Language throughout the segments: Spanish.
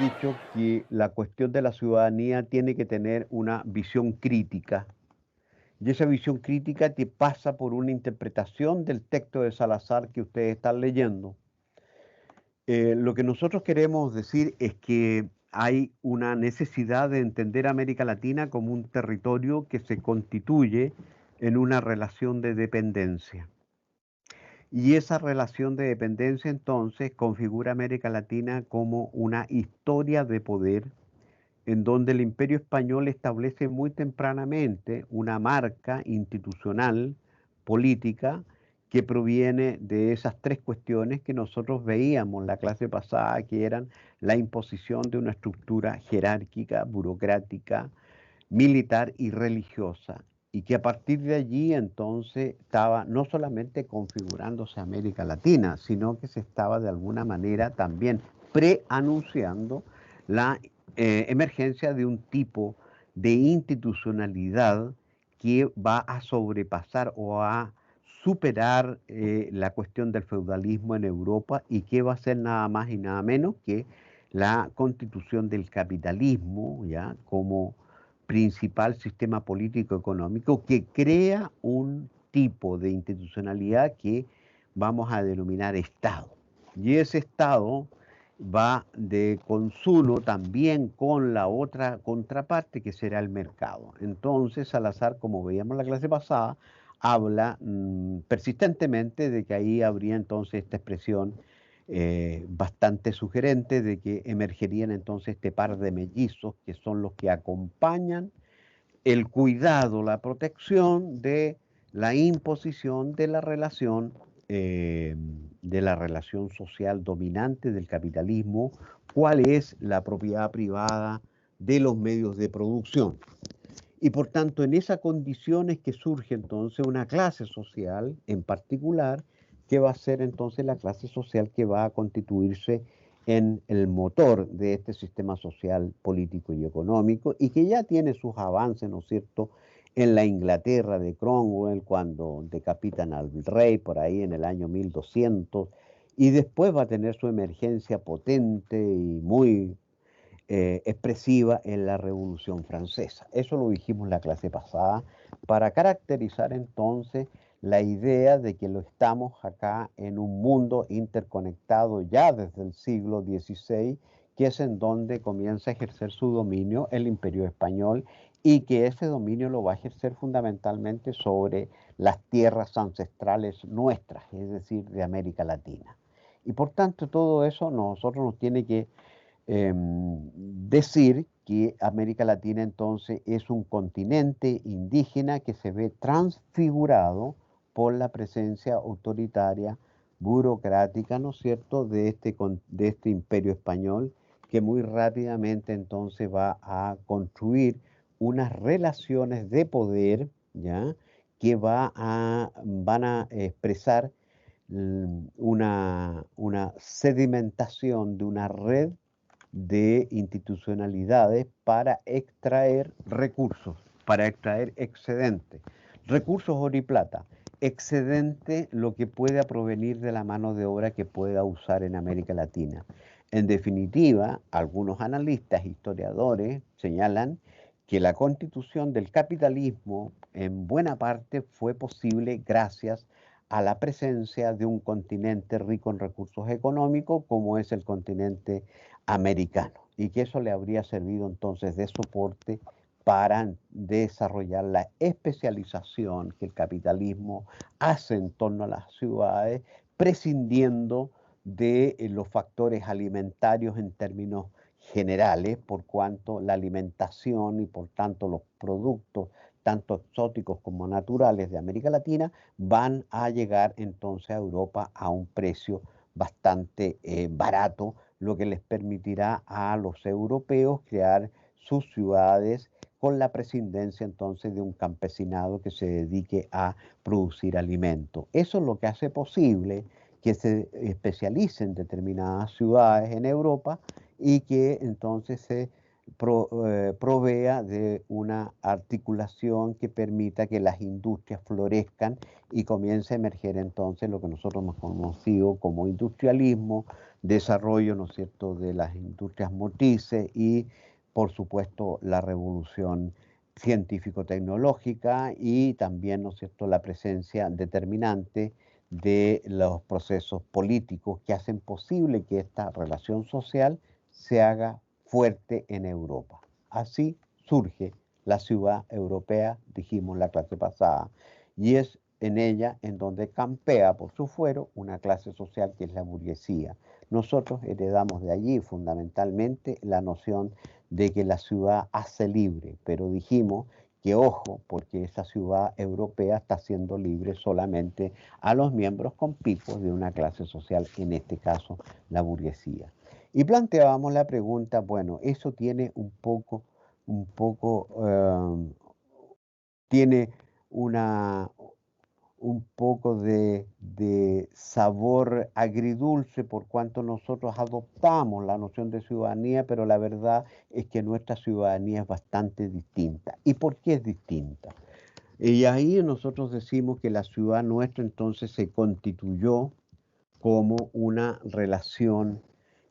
dicho que la cuestión de la ciudadanía tiene que tener una visión crítica, y esa visión crítica te pasa por una interpretación del texto de Salazar que ustedes están leyendo. Lo que nosotros queremos decir es que hay una necesidad de entender a América Latina como un territorio que se constituye en una relación de dependencia. Y esa relación de dependencia entonces configura a América Latina como una historia de poder en donde el Imperio Español establece muy tempranamente una marca institucional, política, que proviene de esas tres cuestiones que nosotros veíamos en la clase pasada, que eran la imposición de una estructura jerárquica, burocrática, militar y religiosa, y que a partir de allí entonces estaba no solamente configurándose América Latina, sino que se estaba de alguna manera también preanunciando la emergencia de un tipo de institucionalidad que va a sobrepasar o a superar la cuestión del feudalismo en Europa y que va a ser nada más y nada menos que la constitución del capitalismo, ya como principal sistema político económico que crea un tipo de institucionalidad que vamos a denominar Estado. Y ese Estado va de consumo también con la otra contraparte que será el mercado. Entonces Salazar, como veíamos en la clase pasada, habla persistentemente de que ahí habría entonces esta expresión bastante sugerente de que emergerían entonces este par de mellizos que son los que acompañan el cuidado, la protección de la imposición de la relación social dominante del capitalismo, cuál es la propiedad privada de los medios de producción. Y por tanto, en esa condición es que surge entonces una clase social en particular, que va a ser entonces la clase social que va a constituirse en el motor de este sistema social, político y económico, y que ya tiene sus avances, ¿no es cierto?, en la Inglaterra de Cromwell, cuando decapitan al rey por ahí en el año 1200, y después va a tener su emergencia potente y muy expresiva en la Revolución Francesa. Eso lo dijimos en la clase pasada, para caracterizar entonces la idea de que lo estamos acá en un mundo interconectado ya desde el siglo XVI, que es en donde comienza a ejercer su dominio el Imperio Español y que ese dominio lo va a ejercer fundamentalmente sobre las tierras ancestrales nuestras, es decir, de América Latina. Y por tanto todo eso nosotros nos tiene que decir que América Latina entonces es un continente indígena que se ve transfigurado por la presencia autoritaria, burocrática, ¿no es cierto?, de este imperio español, que muy rápidamente entonces va a construir unas relaciones de poder, ¿ya?, que van a expresar una sedimentación de una red de institucionalidades para extraer recursos, para extraer excedentes, recursos oro y plata, excedente lo que pueda provenir de la mano de obra que pueda usar en América Latina. En definitiva, algunos analistas, historiadores, señalan que la constitución del capitalismo en buena parte fue posible gracias a la presencia de un continente rico en recursos económicos como es el continente americano, y que eso le habría servido entonces de soporte para desarrollar la especialización que el capitalismo hace en torno a las ciudades, prescindiendo de los factores alimentarios en términos generales, por cuanto la alimentación y por tanto los productos, tanto exóticos como naturales de América Latina, van a llegar entonces a Europa a un precio bastante barato, lo que les permitirá a los europeos crear sus ciudades con la prescindencia entonces de un campesinado que se dedique a producir alimentos. Eso es lo que hace posible que se especialicen determinadas ciudades en Europa y que entonces se provea de una articulación que permita que las industrias florezcan y comience a emerger entonces lo que nosotros hemos conocido como industrialismo, desarrollo, ¿no es cierto?, de las industrias motrices y, por supuesto, la revolución científico-tecnológica y también, ¿no es cierto?, la presencia determinante de los procesos políticos que hacen posible que esta relación social se haga fuerte en Europa. Así surge la ciudad europea, dijimos la clase pasada, y es en ella en donde campea por su fuero una clase social que es la burguesía. Nosotros heredamos de allí fundamentalmente la noción de que la ciudad hace libre, pero dijimos que ojo, porque esa ciudad europea está siendo libre solamente a los miembros conspicuos de una clase social, en este caso la burguesía. Y planteábamos la pregunta, bueno, eso tiene tiene una, un poco de sabor agridulce por cuanto nosotros adoptamos la noción de ciudadanía, pero la verdad es que nuestra ciudadanía es bastante distinta. ¿Y por qué es distinta? Y ahí nosotros decimos que la ciudad nuestra entonces se constituyó como una relación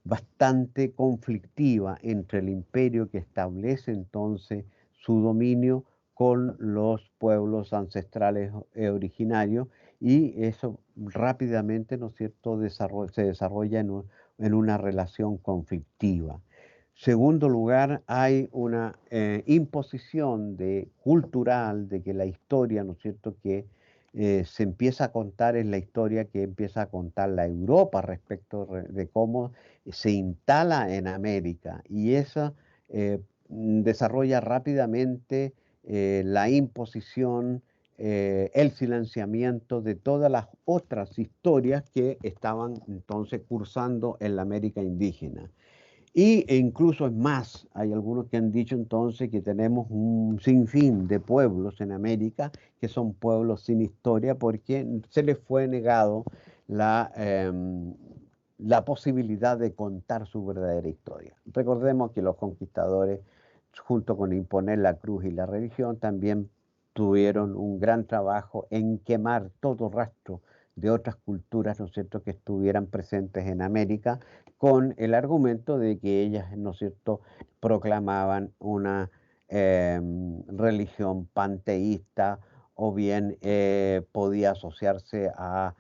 bastante conflictiva entre el imperio que establece entonces su dominio con los pueblos ancestrales originarios, y eso rápidamente, ¿no es cierto?, se desarrolla en una relación conflictiva. Segundo lugar, hay una imposición cultural de que la historia, ¿no es cierto?, que se empieza a contar es la historia que empieza a contar la Europa respecto de cómo se instala en América, y eso desarrolla rápidamente la imposición, el silenciamiento de todas las otras historias que estaban entonces cursando en la América indígena. E incluso es más, hay algunos que han dicho entonces que tenemos un sinfín de pueblos en América que son pueblos sin historia porque se les fue negado la posibilidad de contar su verdadera historia. Recordemos que los conquistadores, junto con imponer la cruz y la religión, también tuvieron un gran trabajo en quemar todo rastro de otras culturas, ¿no es cierto?, que estuvieran presentes en América, con el argumento de que ellas, ¿no es cierto?, proclamaban una religión panteísta o bien podía asociarse a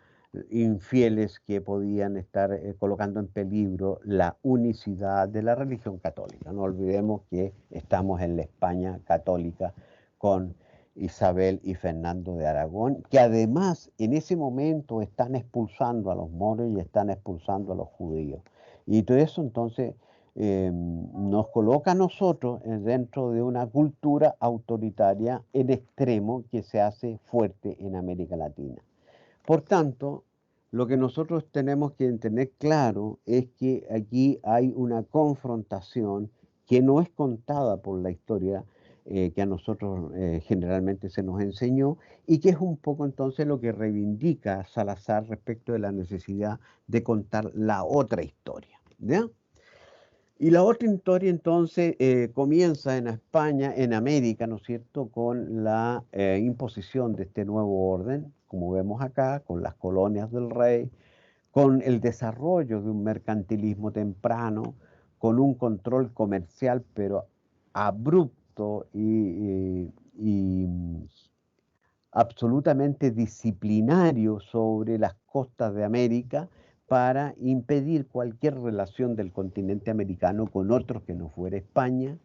infieles que podían estar colocando en peligro la unicidad de la religión católica. No olvidemos que estamos en la España católica con Isabel y Fernando de Aragón, que además en ese momento están expulsando a los moros y están expulsando a los judíos. Y todo eso entonces nos coloca a nosotros dentro de una cultura autoritaria en extremo que se hace fuerte en América Latina. Por tanto, lo que nosotros tenemos que tener claro es que aquí hay una confrontación que no es contada por la historia que a nosotros generalmente se nos enseñó, y que es un poco entonces lo que reivindica Salazar respecto de la necesidad de contar la otra historia, ¿ya? Y la otra historia entonces comienza en España, en América, ¿no es cierto?, con la imposición de este nuevo orden, como vemos acá, con las colonias del rey, con el desarrollo de un mercantilismo temprano, con un control comercial pero abrupto y absolutamente disciplinario sobre las costas de América, para impedir cualquier relación del continente americano con otros que no fuera España.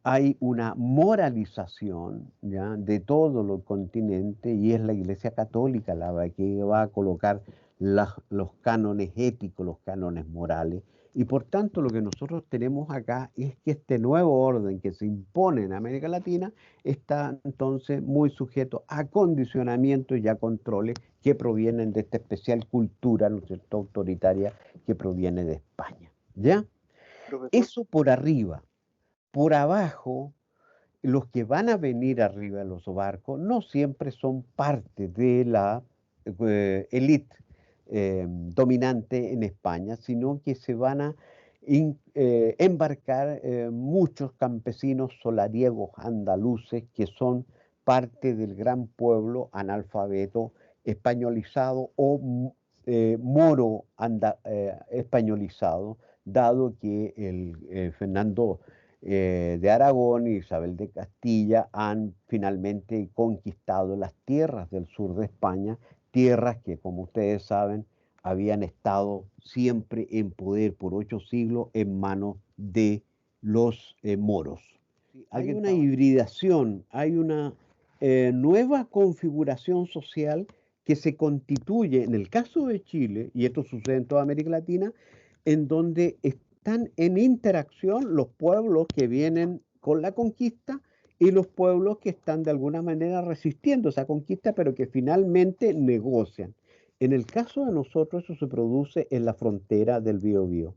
Hay una moralización, ¿ya?, de todo el continente, y es la Iglesia Católica la que va a colocar los cánones éticos, los cánones morales. Y por tanto lo que nosotros tenemos acá es que este nuevo orden que se impone en América Latina está entonces muy sujeto a condicionamientos y a controles que provienen de esta especial cultura, ¿no es cierto?, autoritaria, que proviene de España, ¿ya? Profesor, Eso por arriba. Por abajo, los que van a venir arriba de los barcos no siempre son parte de la élite dominante en España, sino que se van a embarcar muchos campesinos solariegos andaluces que son parte del gran pueblo analfabeto españolizado o moro españolizado, dado que Fernando de Aragón y Isabel de Castilla han finalmente conquistado las tierras del sur de España, tierras que, como ustedes saben, habían estado siempre en poder por 8 siglos en manos de los moros. Hay una hibridación, hay una nueva configuración social que se constituye, en el caso de Chile, y esto sucede en toda América Latina, en donde están en interacción los pueblos que vienen con la conquista y los pueblos que están de alguna manera resistiendo esa conquista, pero que finalmente negocian. En el caso de nosotros, eso se produce en la frontera del Biobío.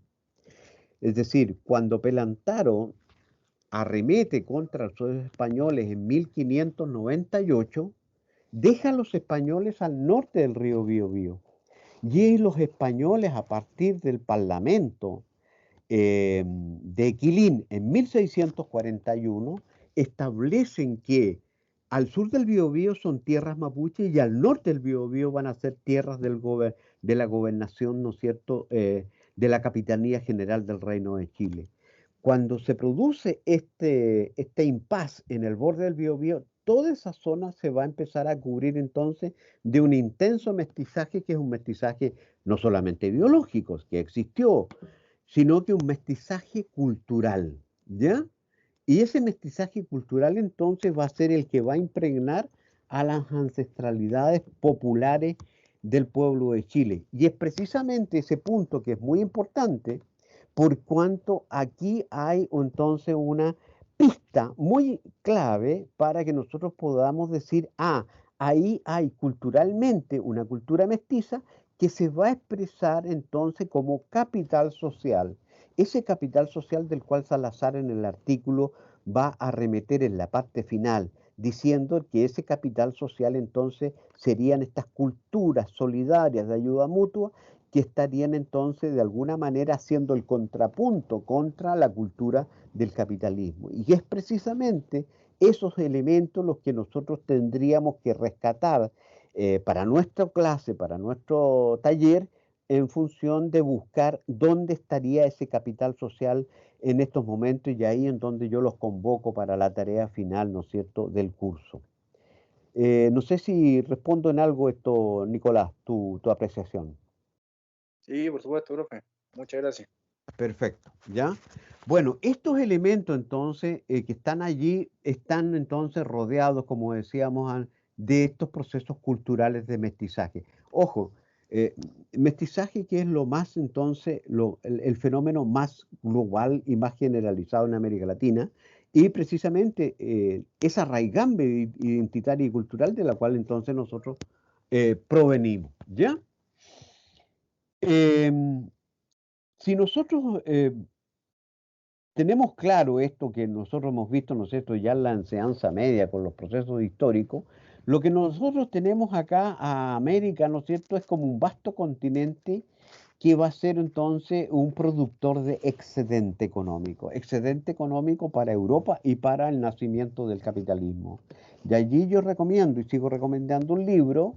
Es decir, cuando Pelantaro arremete contra los españoles en 1598, deja a los españoles al norte del río Biobío. Y los españoles, a partir del Parlamento de Quilín en 1641, establecen que al sur del Biobío son tierras mapuches y al norte del Biobío van a ser tierras de la gobernación, ¿no es cierto?, de la Capitanía General del Reino de Chile. Cuando se produce este impas en el borde del Biobío, toda esa zona se va a empezar a cubrir entonces de un intenso mestizaje, que es un mestizaje no solamente biológico, que existió, sino que un mestizaje cultural, ¿ya? Y ese mestizaje cultural entonces va a ser el que va a impregnar a las ancestralidades populares del pueblo de Chile. Y es precisamente ese punto que es muy importante, por cuanto aquí hay entonces una pista muy clave para que nosotros podamos decir, ahí hay culturalmente una cultura mestiza que se va a expresar entonces como capital social. Ese capital social del cual Salazar en el artículo va a arremeter en la parte final, diciendo que ese capital social entonces serían estas culturas solidarias de ayuda mutua que estarían entonces de alguna manera haciendo el contrapunto contra la cultura del capitalismo. Y es precisamente esos elementos los que nosotros tendríamos que rescatar para nuestra clase, para nuestro taller, en función de buscar dónde estaría ese capital social en estos momentos, y ahí en donde yo los convoco para la tarea final, ¿no es cierto?, del curso. No sé si respondo en algo esto, Nicolás, tu apreciación. Sí, por supuesto, profe. Muchas gracias. Perfecto, ¿ya? Bueno, estos elementos entonces que están allí están entonces rodeados, como decíamos, de estos procesos culturales de mestizaje. Ojo, mestizaje que es lo más entonces, el fenómeno más global y más generalizado en América Latina, y precisamente esa raigambre identitaria y cultural de la cual entonces nosotros provenimos, ¿ya? Si nosotros tenemos claro esto que nosotros hemos visto, ¿no es cierto?, ya en la enseñanza media con los procesos históricos, lo que nosotros tenemos acá a América, ¿no es cierto?, es como un vasto continente que va a ser entonces un productor de excedente económico para Europa y para el nacimiento del capitalismo. De allí yo recomiendo y sigo recomendando un libro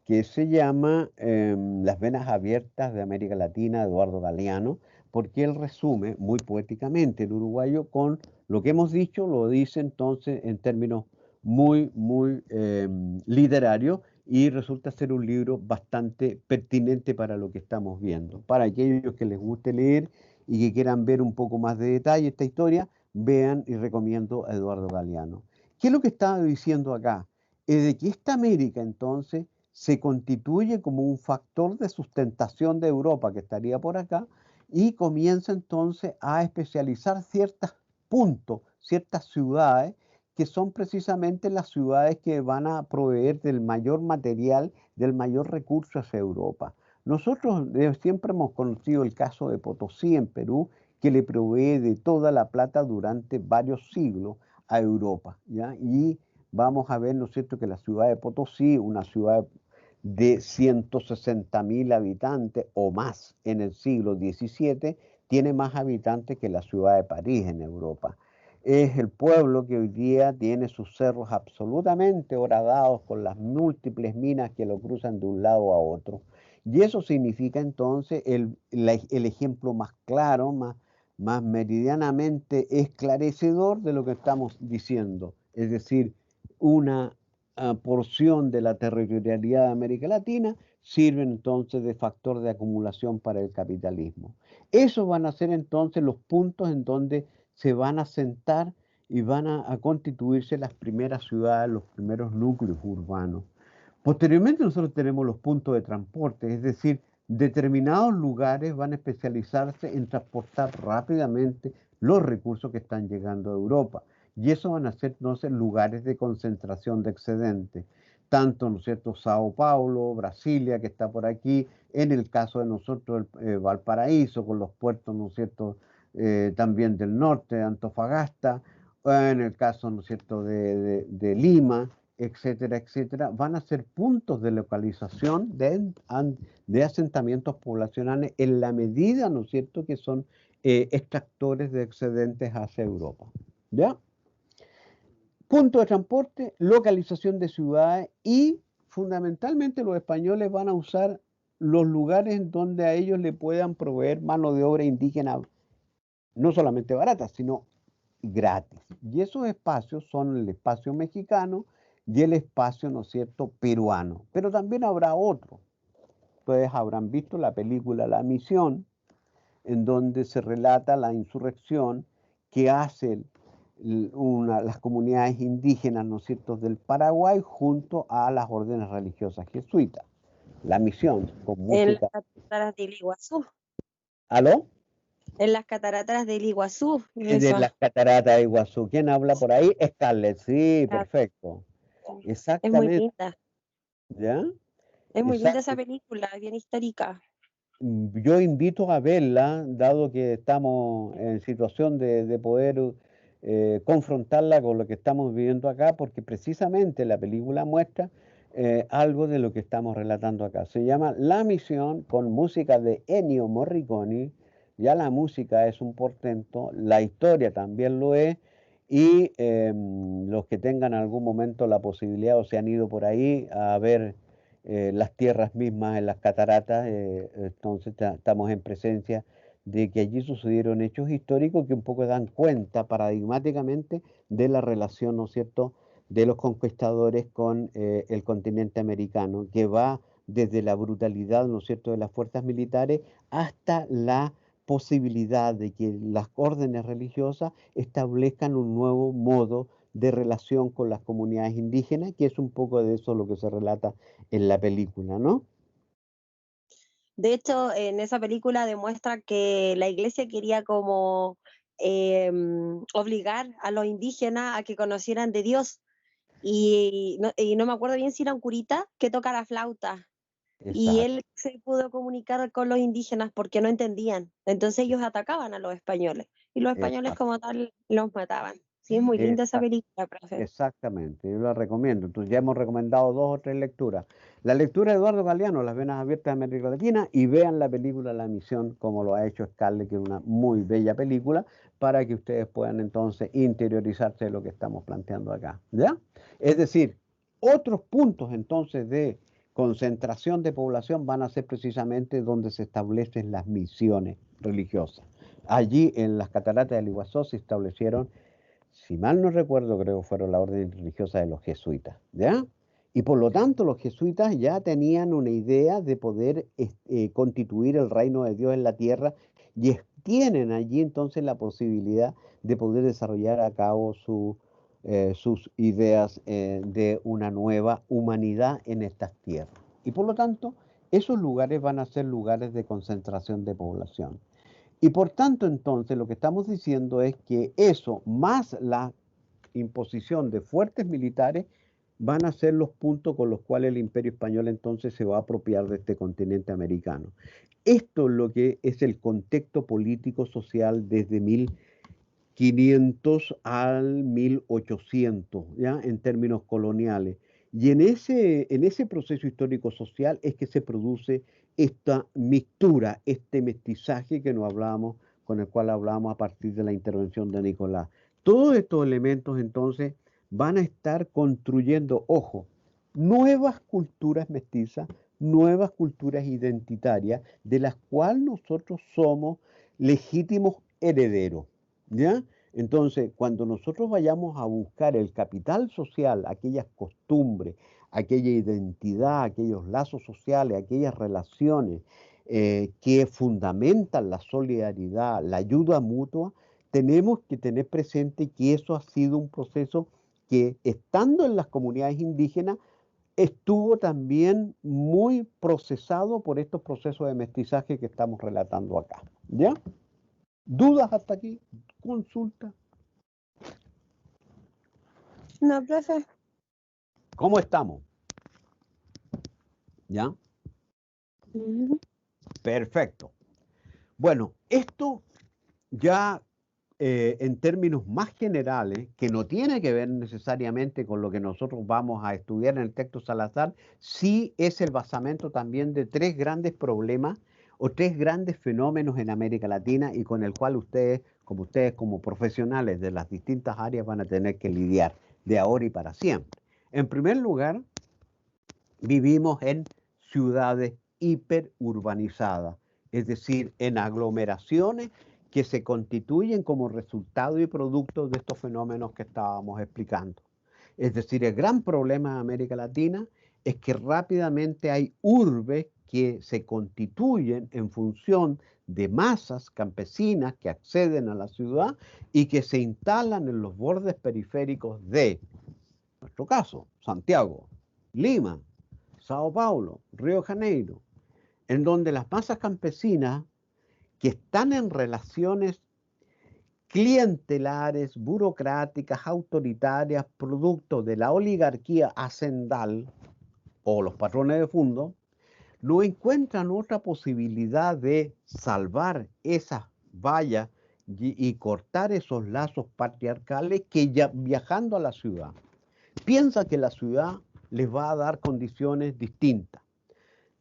que se llama Las venas abiertas de América Latina, de Eduardo Galeano, porque él resume muy poéticamente el uruguayo con lo que hemos dicho, lo dice entonces en términos muy literarios, y resulta ser un libro bastante pertinente para lo que estamos viendo. Para aquellos que les guste leer y que quieran ver un poco más de detalle esta historia, vean y recomiendo a Eduardo Galeano. ¿Qué es lo que estaba diciendo acá? Es de que esta América entonces se constituye como un factor de sustentación de Europa que estaría por acá, y comienza entonces a especializar ciertos puntos, ciertas ciudades, que son precisamente las ciudades que van a proveer del mayor material, del mayor recurso hacia Europa. Nosotros siempre hemos conocido el caso de Potosí en Perú, que le provee de toda la plata durante varios siglos a Europa, ¿ya? Y vamos a ver, ¿no es cierto?, que la ciudad de Potosí, una ciudad de 160.000 habitantes o más en el siglo XVII, tiene más habitantes que la ciudad de París en Europa. Es el pueblo que hoy día tiene sus cerros absolutamente horadados con las múltiples minas que lo cruzan de un lado a otro. Y eso significa entonces el ejemplo más claro, más meridianamente esclarecedor de lo que estamos diciendo. Es decir, una porción de la territorialidad de América Latina sirve entonces de factor de acumulación para el capitalismo. Esos van a ser entonces los puntos en donde se van a sentar y van a constituirse las primeras ciudades, los primeros núcleos urbanos. Posteriormente nosotros tenemos los puntos de transporte, es decir, determinados lugares van a especializarse en transportar rápidamente los recursos que están llegando a Europa. Y eso van a ser entonces lugares de concentración de excedentes. Tanto, ¿no es cierto?, Sao Paulo, Brasilia, que está por aquí, en el caso de nosotros, Valparaíso, con los puertos, ¿no es cierto?, también del norte, Antofagasta, en el caso, ¿no es cierto?, de Lima, etcétera, etcétera, van a ser puntos de localización de asentamientos poblacionales en la medida, ¿no es cierto?, que son extractores de excedentes hacia Europa. ¿Ya? Punto de transporte, localización de ciudades y fundamentalmente los españoles van a usar los lugares en donde a ellos le puedan proveer mano de obra indígena, no solamente barata, sino gratis. Y esos espacios son el espacio mexicano y el espacio, ¿no es cierto?, peruano. Pero también habrá otro. Ustedes habrán visto la película La Misión, en donde se relata la insurrección que hacen las comunidades indígenas, ¿no es cierto?, del Paraguay junto a las órdenes religiosas jesuitas. La Misión, con En las música. cataratas del Iguazú. ¿Aló? En las cataratas del Iguazú. De las cataratas de Iguazú. ¿Quién habla por ahí? Scarlett, sí, perfecto. Es muy Exactamente. linda. ¿Ya? Es muy linda esa Exacto. película, bien histórica. Yo invito a verla, dado que estamos en situación de poder confrontarla con lo que estamos viviendo acá, porque precisamente la película muestra algo de lo que estamos relatando acá. Se llama La Misión, con música de Ennio Morricone. Ya la música es un portento, la historia también lo es, y los que tengan algún momento la posibilidad o se han ido por ahí a ver las tierras mismas en las cataratas, entonces estamos en presencia de que allí sucedieron hechos históricos que un poco dan cuenta paradigmáticamente de la relación, ¿no es cierto?, de los conquistadores con el continente americano, que va desde la brutalidad, ¿no es cierto?, de las fuerzas militares hasta la posibilidad de que las órdenes religiosas establezcan un nuevo modo de relación con las comunidades indígenas, que es un poco de eso lo que se relata en la película, ¿no? De hecho, en esa película demuestra que la iglesia quería como obligar a los indígenas a que conocieran de Dios. Y no me acuerdo bien si era un curita que toca la flauta. Y Exacto. él se pudo comunicar con los indígenas porque no entendían. Entonces ellos atacaban a los españoles. Y los españoles Exacto. como tal los mataban. Sí, es muy linda esa película, profe. Exactamente, yo la recomiendo. Entonces ya hemos recomendado 2 o 3 lecturas. La lectura de Eduardo Galeano, Las Venas Abiertas de América Latina, y vean la película La Misión, como lo ha hecho Scarlett, que es una muy bella película, para que ustedes puedan entonces interiorizarse de lo que estamos planteando acá. ¿Ya? Es decir, otros puntos entonces de concentración de población van a ser precisamente donde se establecen las misiones religiosas. Allí en las cataratas del Iguazú se establecieron, si mal no recuerdo, creo que fueron la orden religiosa de los jesuitas, ¿ya? Y por lo tanto los jesuitas ya tenían una idea de poder constituir el reino de Dios en la tierra y tienen allí entonces la posibilidad de poder desarrollar a cabo sus ideas de una nueva humanidad en estas tierras. Y por lo tanto, esos lugares van a ser lugares de concentración de población. Y por tanto, entonces, lo que estamos diciendo es que eso, más la imposición de fuertes militares, van a ser los puntos con los cuales el Imperio Español entonces se va a apropiar de este continente americano. Esto es lo que es el contexto político social desde 1500 al 1800, ¿ya? En términos coloniales. Y en ese proceso histórico social es que se produce esta mixtura, este mestizaje que nos hablábamos con el cual hablamos a partir de la intervención de Nicolás. Todos estos elementos entonces van a estar construyendo, ojo, nuevas culturas mestizas, nuevas culturas identitarias, de las cuales nosotros somos legítimos herederos, ¿ya? Entonces, cuando nosotros vayamos a buscar el capital social, aquellas costumbres, aquella identidad, aquellos lazos sociales, aquellas relaciones que fundamentan la solidaridad, la ayuda mutua, tenemos que tener presente que eso ha sido un proceso que, estando en las comunidades indígenas, estuvo también muy procesado por estos procesos de mestizaje que estamos relatando acá. ¿Ya? ¿Dudas hasta aquí? ¿Consulta? No, profe. ¿Cómo estamos? ¿Ya? Ujú. Perfecto. Bueno, esto ya en términos más generales, que no tiene que ver necesariamente con lo que nosotros vamos a estudiar en el texto Salazar, sí es el basamento también de tres grandes problemas o tres grandes fenómenos en América Latina y con el cual ustedes como profesionales de las distintas áreas van a tener que lidiar de ahora y para siempre. En primer lugar, vivimos en ciudades hiperurbanizadas, es decir, en aglomeraciones que se constituyen como resultado y producto de estos fenómenos que estábamos explicando. Es decir, el gran problema de América Latina es que rápidamente hay urbes que se constituyen en función de masas campesinas que acceden a la ciudad y que se instalan en los bordes periféricos de, en nuestro caso, Santiago, Lima, Sao Paulo, Río de Janeiro, en donde las masas campesinas que están en relaciones clientelares, burocráticas, autoritarias, producto de la oligarquía hacendal o los patrones de fondo, no encuentran otra posibilidad de salvar esas vallas y cortar esos lazos patriarcales que ya viajando a la ciudad. Piensa que la ciudad les va a dar condiciones distintas.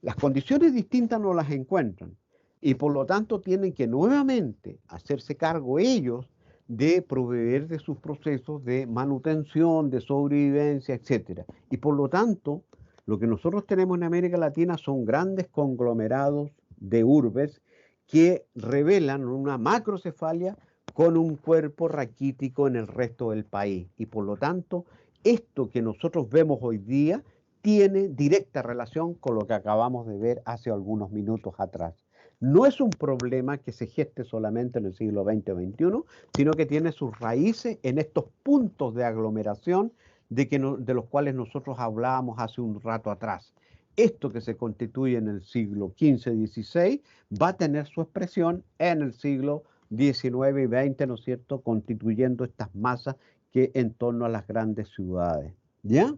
Las condiciones distintas no las encuentran y por lo tanto tienen que nuevamente hacerse cargo ellos de proveer de sus procesos de manutención, de sobrevivencia, etc. Y por lo tanto, lo que nosotros tenemos en América Latina son grandes conglomerados de urbes que revelan una macrocefalia con un cuerpo raquítico en el resto del país. Y por lo tanto, esto que nosotros vemos hoy día tiene directa relación con lo que acabamos de ver hace algunos minutos atrás. No es un problema que se geste solamente en el siglo XX o XXI, sino que tiene sus raíces en estos puntos de aglomeración de los cuales nosotros hablábamos hace un rato atrás. Esto que se constituye en el siglo XV-XVI va a tener su expresión en el siglo XIX y XX, ¿no es cierto?, constituyendo estas masas que en torno a las grandes ciudades. ¿Ya?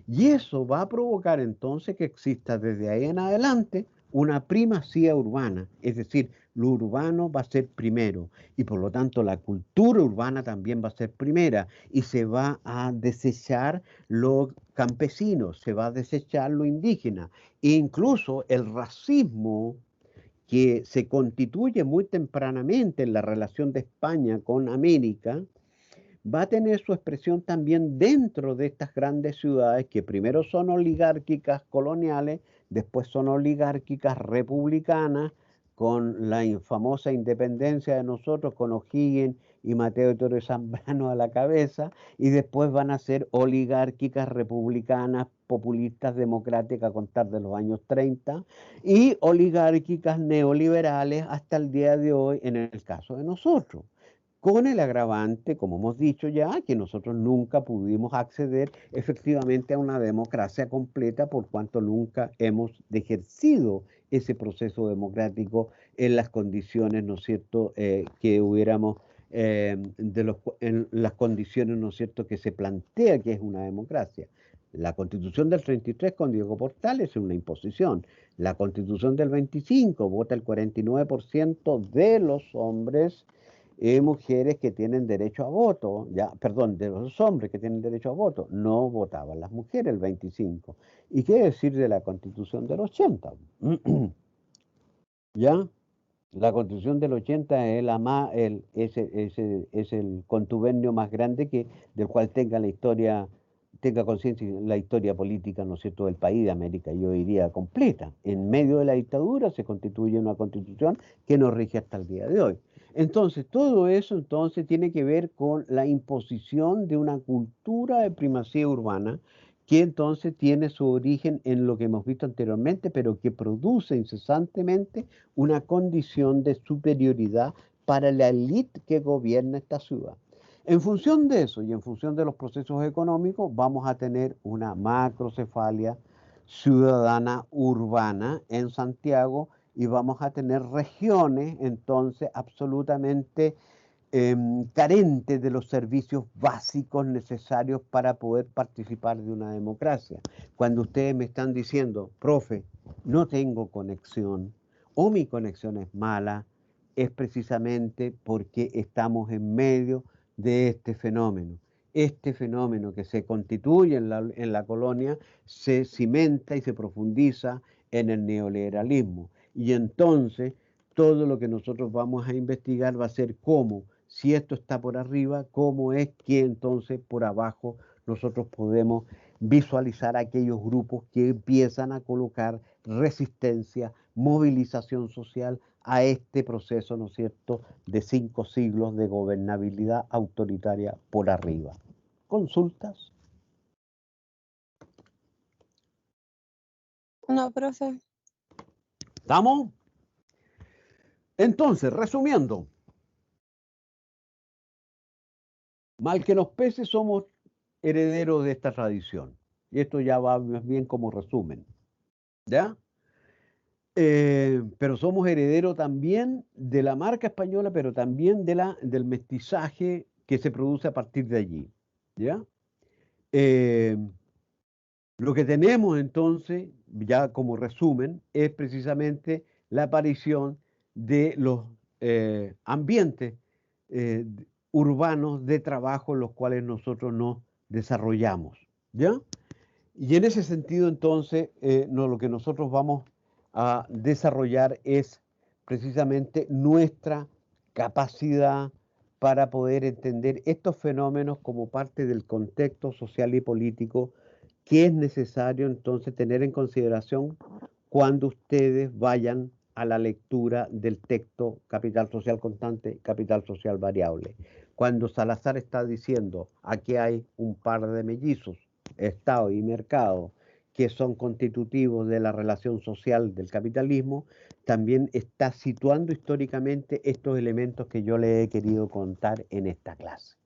Y eso va a provocar entonces que exista desde ahí en adelante una primacía urbana, es decir, lo urbano va a ser primero y por lo tanto la cultura urbana también va a ser primera y se va a desechar lo campesino, se va a desechar lo indígena e incluso el racismo que se constituye muy tempranamente en la relación de España con América, va a tener su expresión también dentro de estas grandes ciudades que primero son oligárquicas coloniales, después son oligárquicas republicanas, con la famosa independencia de nosotros, con O'Higgins y Mateo Torres Zambrano a la cabeza, y después van a ser oligárquicas republicanas, populistas, democráticas a contar de los años 30, y oligárquicas neoliberales hasta el día de hoy en el caso de nosotros, con el agravante, como hemos dicho ya, que nosotros nunca pudimos acceder efectivamente a una democracia completa por cuanto nunca hemos ejercido ese proceso democrático en las condiciones, ¿no es cierto?, que hubiéramos, en las condiciones, ¿no es cierto?, que se plantea que es una democracia. La Constitución del 33 con Diego Portales es una imposición. La Constitución del 25 vota el 49% de los hombres y mujeres que tienen derecho a voto, ya, perdón, de los hombres que tienen derecho a voto, no votaban las mujeres el 25. ¿Y qué decir de la Constitución del 80? ¿Ya? La Constitución del 80 es es el contubernio más grande del cual tenga conciencia la historia política, ¿no es cierto?, del país, de América, yo diría completa. En medio de la dictadura se constituye una constitución que nos rige hasta el día de hoy. Entonces, todo eso entonces tiene que ver con la imposición de una cultura de primacía urbana que entonces tiene su origen en lo que hemos visto anteriormente, pero que produce incesantemente una condición de superioridad para la élite que gobierna esta ciudad. En función de eso y en función de los procesos económicos, vamos a tener una macrocefalia ciudadana urbana en Santiago y vamos a tener regiones entonces absolutamente carentes de los servicios básicos necesarios para poder participar de una democracia. Cuando ustedes me están diciendo, profe, no tengo conexión o mi conexión es mala, es precisamente porque estamos en medio de este fenómeno. Este fenómeno que se constituye en la colonia se cimenta y se profundiza en el neoliberalismo. Y entonces todo lo que nosotros vamos a investigar va a ser cómo, si esto está por arriba, cómo es que entonces por abajo nosotros podemos visualizar aquellos grupos que empiezan a colocar resistencia, movilización social a este proceso, ¿no es cierto?, de 5 siglos de gobernabilidad autoritaria por arriba. ¿Consultas? No, profe. ¿Estamos? Entonces, resumiendo, mal que nos pese, somos herederos de esta tradición. Y esto ya va más bien como resumen. ¿Ya? Pero somos herederos también de la marca española, pero también del mestizaje que se produce a partir de allí. ¿Ya? Lo que tenemos entonces, ya como resumen, es precisamente la aparición de los ambientes eh, urbanos de trabajo en los cuales nosotros nos desarrollamos. ¿Ya? Y en ese sentido, entonces, lo que nosotros vamos a desarrollar es precisamente nuestra capacidad para poder entender estos fenómenos como parte del contexto social y político que es necesario entonces tener en consideración cuando ustedes vayan a la lectura del texto Capital Social Constante, Capital Social Variable. Cuando Salazar está diciendo, aquí hay un par de mellizos, Estado y mercado, que son constitutivos de la relación social del capitalismo, también está situando históricamente estos elementos que yo le he querido contar en esta clase.